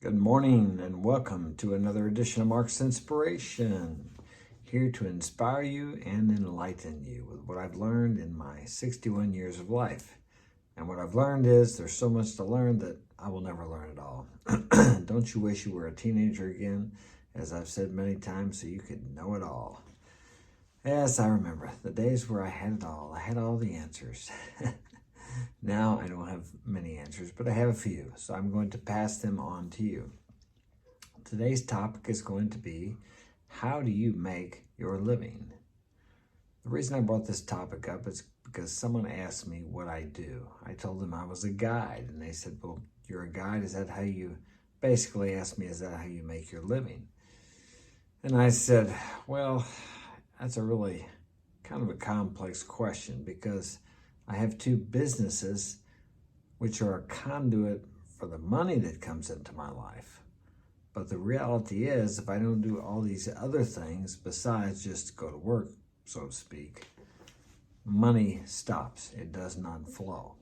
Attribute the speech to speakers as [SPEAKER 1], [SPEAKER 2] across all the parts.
[SPEAKER 1] Good morning and welcome to another edition of Mark's Inspiration. Here to inspire you and enlighten you with what I've learned in my 61 years of life. And what I've learned is there's so much to learn that I will never learn it all. Don't you wish you were a teenager again, as I've said many times, so you could know it all? Yes, I remember the days where I had it all. I had all the answers. Now I don't have many answers, but I have a few, so I'm going to pass them on to you. Today's topic is going to be, how do you make your living? The reason I brought this topic up is because someone asked me what I do. I told them I was a guide, and they said, well, you're a guide? Is that how you, basically asked me, is that how you make your living? And I said, well, that's a really kind of a complex question, because I have two businesses which are a conduit for the money that comes into my life. But the reality is, if I don't do all these other things besides just go to work, so to speak, money stops. It does not flow.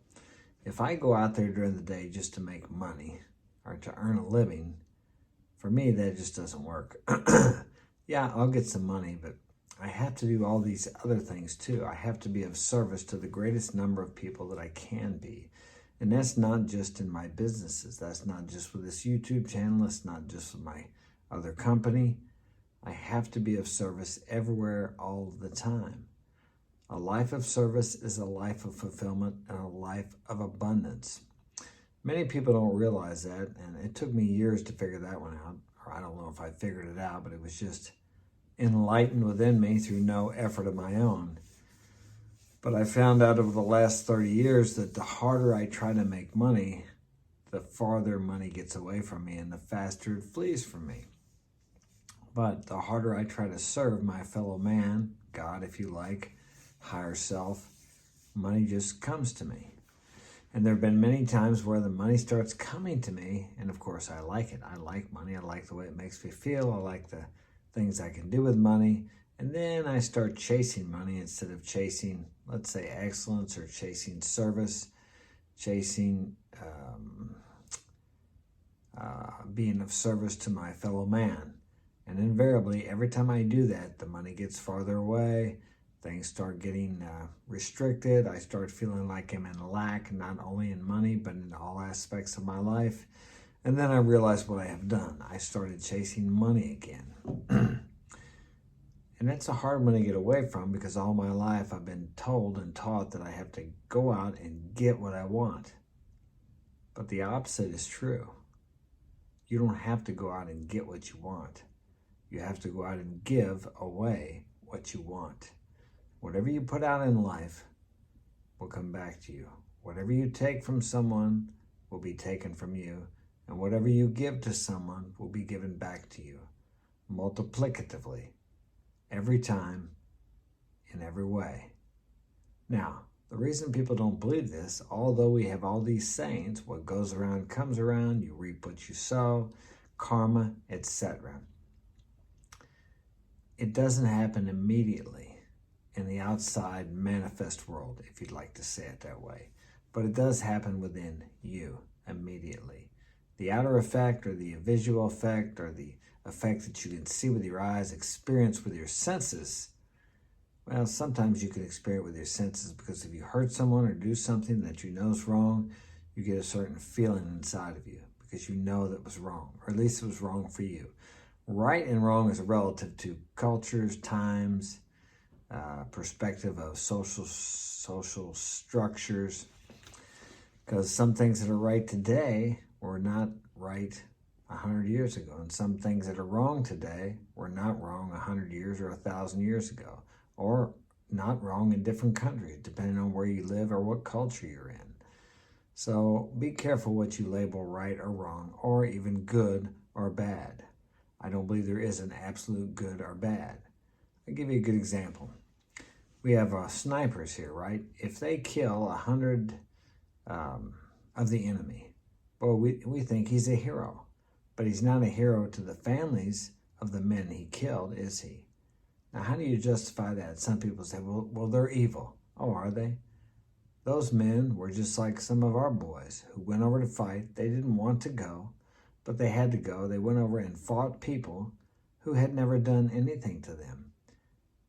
[SPEAKER 1] If I go out there during the day just to make money or to earn a living, for me, that just doesn't work. Yeah, I'll get some money, but I have to do all these other things too. I have to be of service to the greatest number of people that I can be. And that's not just in my businesses. That's not just with this YouTube channel. It's not just with my other company. I have to be of service everywhere, all the time. A life of service is a life of fulfillment and a life of abundance. Many people don't realize that, and it took me years to figure that one out. Or I don't know if I figured it out, but it was just enlightened within me through no effort of my own. But I found out over the last 30 years that the harder I try to make money, the farther money gets away from me and the faster it flees from me. But the harder I try to serve my fellow man, God if you like, higher self, money just comes to me. And there have been many times where the money starts coming to me, and of course I like it. I like money. I like the way it makes me feel. I like the things I can do with money. And then I start chasing money instead of chasing, let's say, excellence, or chasing service, chasing being of service to my fellow man. And invariably, every time I do that, the money gets farther away. Things start getting restricted. I start feeling like I'm in lack, not only in money, but in all aspects of my life. And then I realized what I have done. I started chasing money again. And that's a hard one to get away from, because all my life I've been told and taught that I have to go out and get what I want. But the opposite is true. You don't have to go out and get what you want. You have to go out and give away what you want. Whatever you put out in life will come back to you. Whatever you take from someone will be taken from you. And whatever you give to someone will be given back to you, multiplicatively, every time, in every way. Now, the reason people don't believe this, although we have all these sayings, what goes around comes around, you reap what you sow, karma, etc. It doesn't happen immediately in the outside manifest world, if you'd like to say it that way. But it does happen within you immediately. The outer effect, or the visual effect, or the effect that you can see with your eyes, experience with your senses, well, sometimes you can experience with your senses, because if you hurt someone or do something that you know is wrong, you get a certain feeling inside of you, because you know that was wrong, or at least it was wrong for you. Right and wrong is relative to cultures, times, perspective of social structures, because some things that are right today were not right 100 years ago, and some things that are wrong today were not wrong 100 years or 1,000 years ago, or not wrong in different countries, depending on where you live or what culture you're in. So be careful what you label right or wrong, or even good or bad. I don't believe there is an absolute good or bad. I'll give you a good example. We have snipers here, right? If they kill 100 of the enemy, well, we think he's a hero. But he's not a hero to the families of the men he killed, is he? Now, how do you justify that? Some people say, well, they're evil. Oh, are they? Those men were just like some of our boys who went over to fight. They didn't want to go, but they had to go. They went over and fought people who had never done anything to them.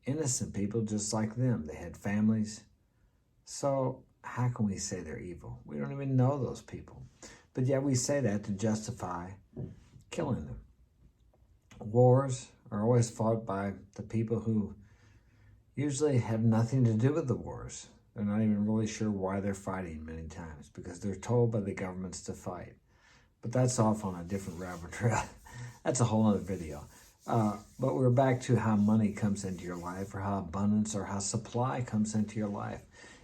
[SPEAKER 1] Innocent people just like them. They had families. So how can we say they're evil? We don't even know those people. But yet we say that to justify killing them. Wars are always fought by the people who usually have nothing to do with the wars. They're not even really sure why they're fighting many times, because they're told by the governments to fight. But that's off on a different rabbit trail. That's a whole other video. But we're back to how money comes into your life, or how abundance or how supply comes into your life.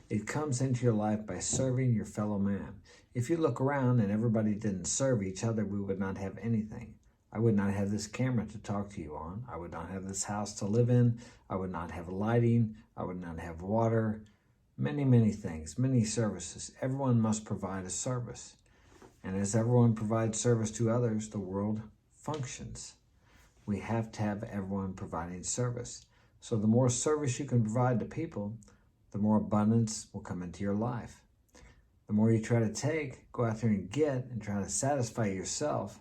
[SPEAKER 1] It comes into your life by serving your fellow man. If you look around and everybody didn't serve each other, we would not have anything. I would not have this camera to talk to you on. I would not have this house to live in. I would not have lighting. I would not have water. Many, many things, many services. Everyone must provide a service. And as everyone provides service to others, the world functions. We have to have everyone providing service. So the more service you can provide to people, the more abundance will come into your life. The more you try to take, go out there and get, and try to satisfy yourself,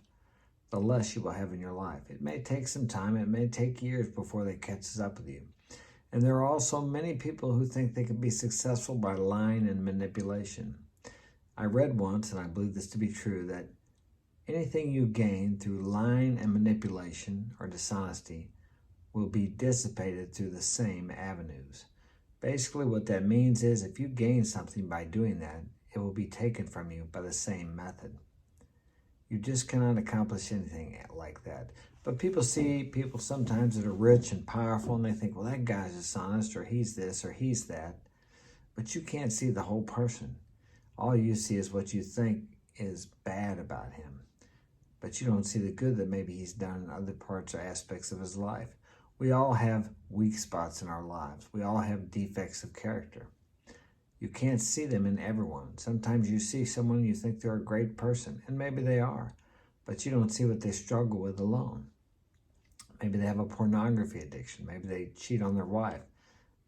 [SPEAKER 1] the less you will have in your life. It may take some time. It may take years before that catches up with you. And there are also many people who think they can be successful by lying and manipulation. I read once, and I believe this to be true, that anything you gain through lying and manipulation or dishonesty will be dissipated through the same avenues. Basically, what that means is if you gain something by doing that, it will be taken from you by the same method. You just cannot accomplish anything like that. But people see people sometimes that are rich and powerful, and they think, well, that guy's dishonest, or he's this, or he's that. But you can't see the whole person. All you see is what you think is bad about him. But you don't see the good that maybe he's done in other parts or aspects of his life. We all have weak spots in our lives. We all have defects of character. You can't see them in everyone. Sometimes you see someone and you think they're a great person, and maybe they are, but you don't see what they struggle with alone. Maybe they have a pornography addiction. Maybe they cheat on their wife.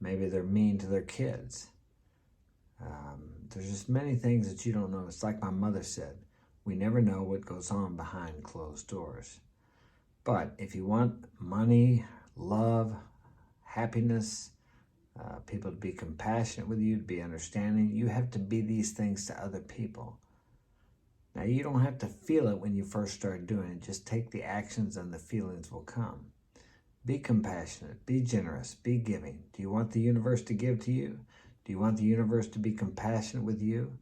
[SPEAKER 1] Maybe they're mean to their kids. There's just many things that you don't know. It's like my mother said, we never know what goes on behind closed doors. But if you want money, love, happiness, people to be compassionate with you, to be understanding, you have to be these things to other people. Now, you don't have to feel it when you first start doing it. Just take the actions and the feelings will come. Be compassionate, be generous, be giving. Do you want the universe to give to you? Do you want the universe to be compassionate with you?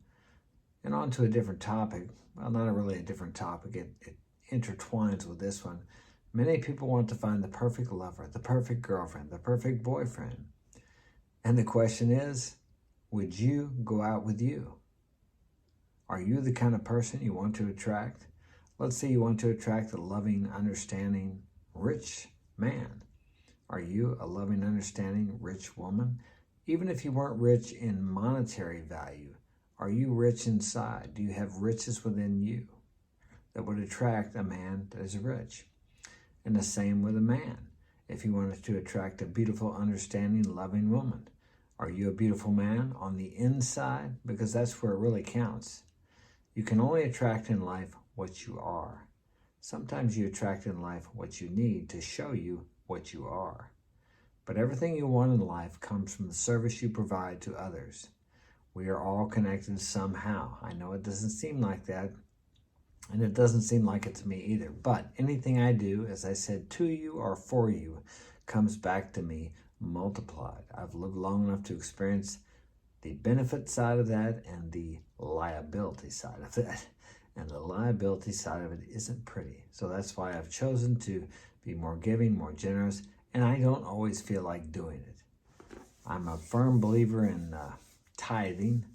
[SPEAKER 1] And on to a different topic. Well, not really a different topic. It intertwines with this one. Many people want to find the perfect lover, the perfect girlfriend, the perfect boyfriend. And the question is, would you go out with you? Are you the kind of person you want to attract? Let's say you want to attract a loving, understanding, rich man. Are you a loving, understanding, rich woman? Even if you weren't rich in monetary value, are you rich inside? Do you have riches within you that would attract a man that is rich? And the same with a man. If you wanted to attract a beautiful, understanding, loving woman, are you a beautiful man on the inside? Because that's where it really counts. You can only attract in life what you are. Sometimes you attract in life what you need to show you what you are. But everything you want in life comes from the service you provide to others. We are all connected somehow. I know it doesn't seem like that, and it doesn't seem like it to me either. But anything I do, as I said, to you or for you, comes back to me multiplied. I've lived long enough to experience the benefit side of that and the liability side of that. And the liability side of it isn't pretty. So that's why I've chosen to be more giving, more generous, and I don't always feel like doing it. I'm a firm believer in tithing.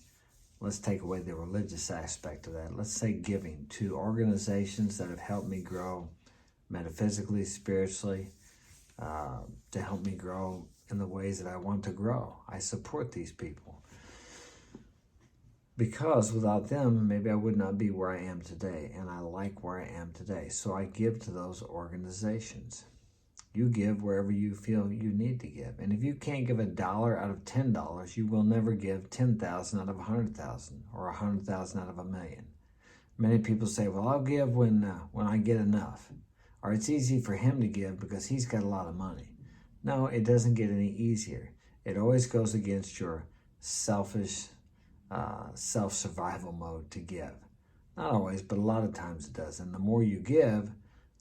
[SPEAKER 1] Let's take away the religious aspect of that. Let's say giving to organizations that have helped me grow metaphysically, spiritually, to help me grow in the ways that I want to grow. I support these people. Because without them, maybe I would not be where I am today, and I like where I am today. So I give to those organizations. You give wherever you feel you need to give. And if you can't give $1 out of $10, you will never give 10,000 out of 100,000 or 100,000 out of 1 million. Many people say, well, I'll give when I get enough. Or it's easy for him to give because he's got a lot of money. No, it doesn't get any easier. It always goes against your selfish, self-survival mode to give. Not always, but a lot of times it does. And the more you give,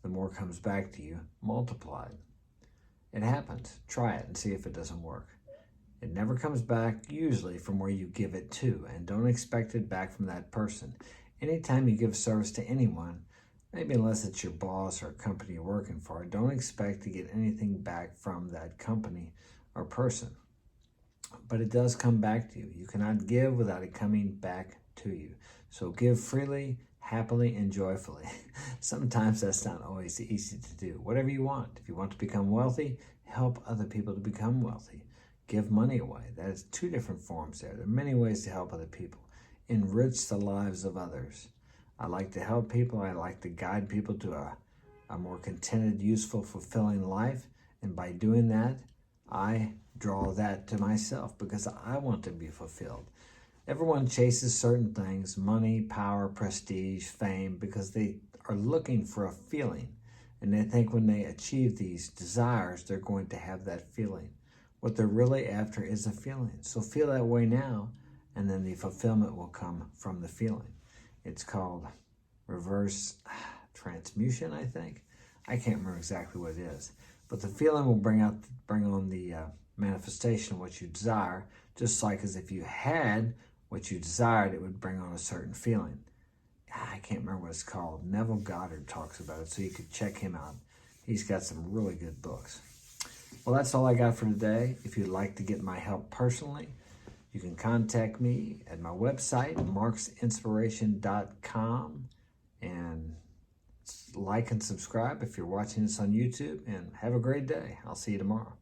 [SPEAKER 1] the more comes back to you multiplied. It happens. Try it and see if it doesn't work. It never comes back usually from where you give it to, and don't expect it back from that person. Anytime you give service to anyone, maybe unless it's your boss or a company you're working for, don't expect to get anything back from that company or person. But it does come back to you. You cannot give without it coming back to you. So give freely, happily, and joyfully. Sometimes that's not always easy to do. Whatever you want. If you want to become wealthy, help other people to become wealthy. Give money away. That is two different forms there. There are many ways to help other people. Enrich the lives of others. I like to help people. I like to guide people to a more contented, useful, fulfilling life. And by doing that, I draw that to myself because I want to be fulfilled. Everyone chases certain things, money, power, prestige, fame, because they are looking for a feeling. And they think when they achieve these desires, they're going to have that feeling. What they're really after is a feeling. So feel that way now, and then the fulfillment will come from the feeling. It's called reverse transmutation, I think. I can't remember exactly what it is. But the feeling will bring on the manifestation of what you desire, just like as if you had what you desired, it would bring on a certain feeling. I can't remember what it's called. Neville Goddard talks about it, so you could check him out. He's got some really good books. Well, that's all I got for today. If you'd like to get my help personally, you can contact me at my website, marksinspiration.com, and like and subscribe if you're watching this on YouTube, and have a great day. I'll see you tomorrow.